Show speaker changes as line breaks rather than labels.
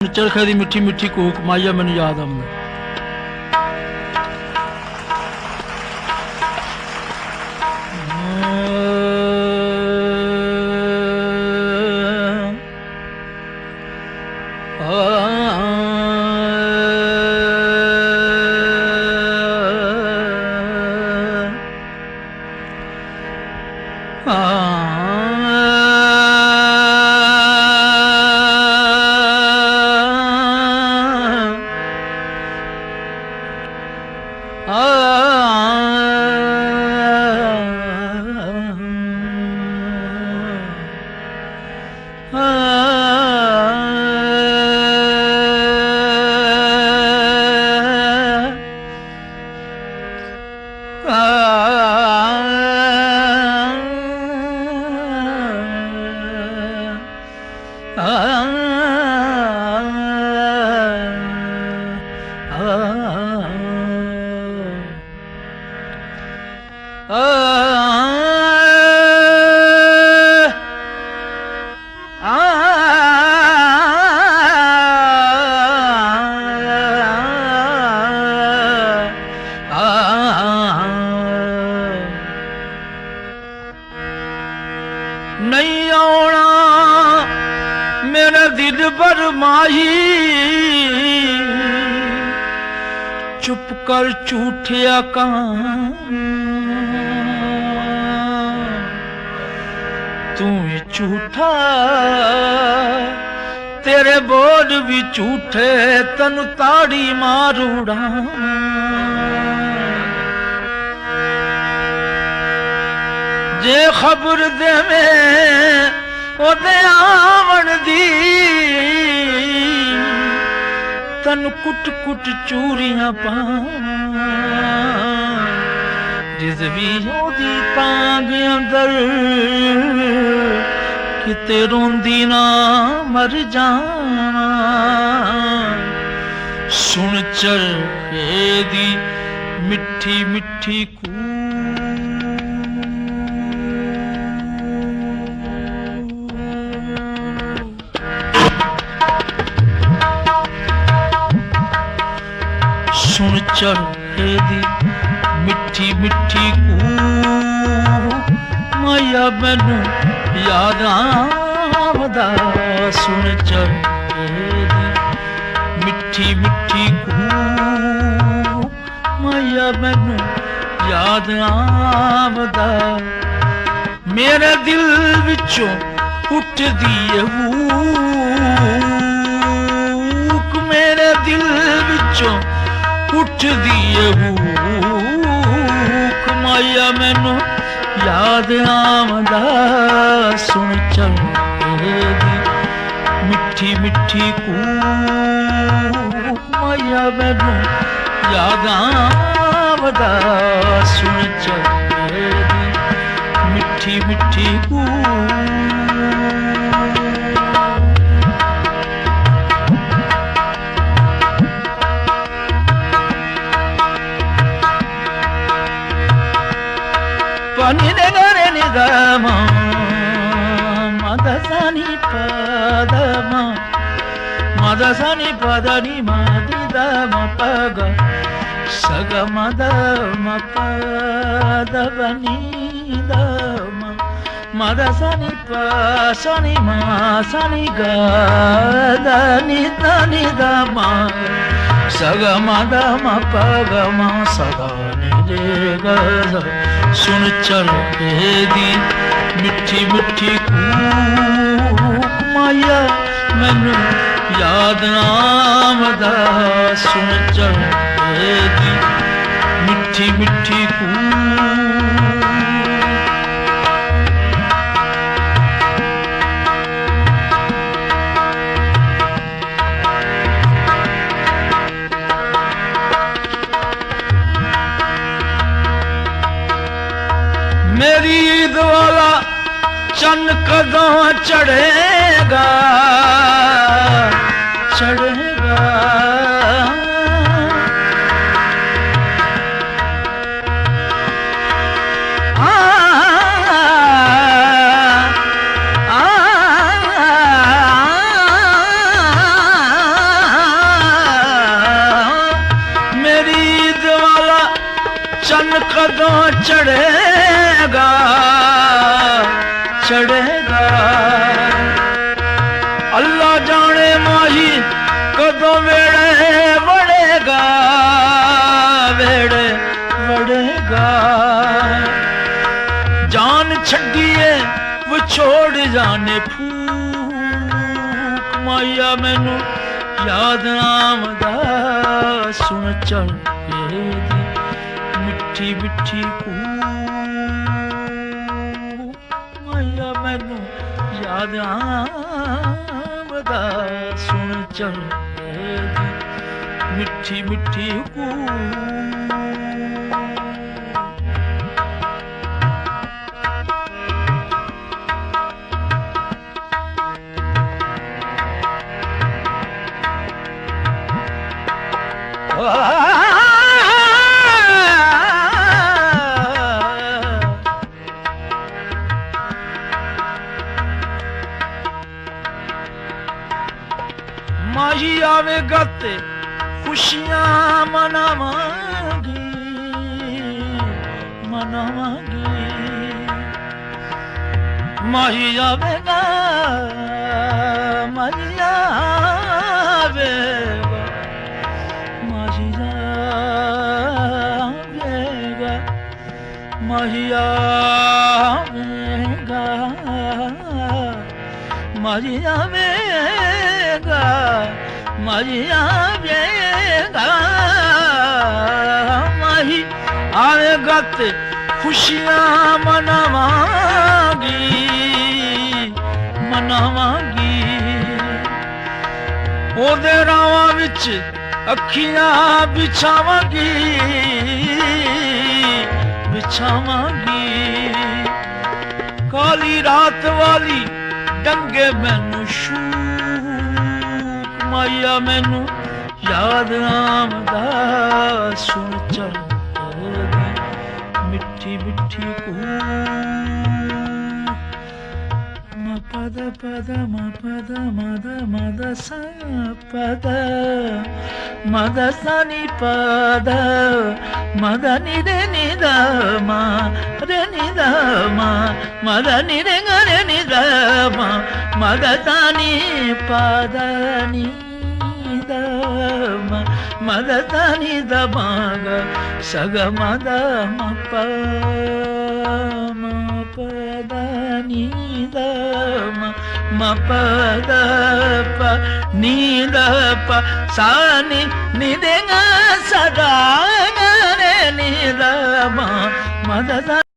चरखे दी मिठी मिठी कूक माइया मैनू याद आउंदा। नहीं आना मेरा दिल पर माही, चुप कर झूठिया कां, तू ही झूठा तेरे बोल भी झूठे, तनु ताड़ी मारूड़ा। जे खबर दे में ओदे आवन दी, तन कुट कुट चूरियां पा, जिस भी ओदी तांग अंदर किते रोंदी ना मर जाना। सुन चरखे दी मिठी मिठी कू, सुन चरखे दी मिठी मिठी कूक माया मैनू याद आवदा। सुन चरखे दी मिठी मिठी कूक माया मैनू याद आवदा। मेरे दिल विचों उठदी है हूक, मेरे दिल विचों उठदी है भूख माया मैनू याद आवदा। सुन चरखे दी मिठी मिठी कूक माया मैनू याद आवदा। सुन चरखे दी मिठी मिठी कूक, pani de gare ni da ma ma da sa ni pa da ma ma da sa ni pa da ni ma di da ma pa ga sa ga ma pa da ba ni da ma da sa ni pa sa ni ga da ni da ma sa ga ma pa ga ma sa ga ni re ga da। सुन चरखे दी मिठी मिठी कूक माया मैनू याद आवदा। सुन चरखे दी मिठी मिठी कूक, मेरी ईद वाला चन्न कदों चढ़ेगा चढ़ेगा। कदों चढ़ेगा चढ़ेगा अल्लाह जाने माही कदों वेड़े वड़ेगा वेड़े वड़ेगा जान छड़िए वो छोड़ जाने फूक माया मैनू याद आमदा सुन चल मिठी मिठी माया मैनू याद आमदा सुन चल मिठी मिठी माही आवेगा ते खुशियां मनावांगी मनावांगी माही आवेगा माही आवेगा माही आवेगा माही आवेगा माही आवेगा माही आवेगा माही आवेगा ते खुशियां मनावांगी मनावांगी ओदे रावां विच अखियां बिछावांगी बिछावांगी काली रात वाली डंगे मैनू शूक माया मैनू याद आमदा सुन चल मिठी मिठी ma pada pada ma pada mada mada sa pada mada sa ni pada mada ni da ma re ni da ma mada ni re ga re ni da ma mada sa ni pada ni da ma mada sa ni da ma ga sa ga mada ma pa pada ni da ma pa da pa ni da pa sa ni de ga sa da ga re ni da ma da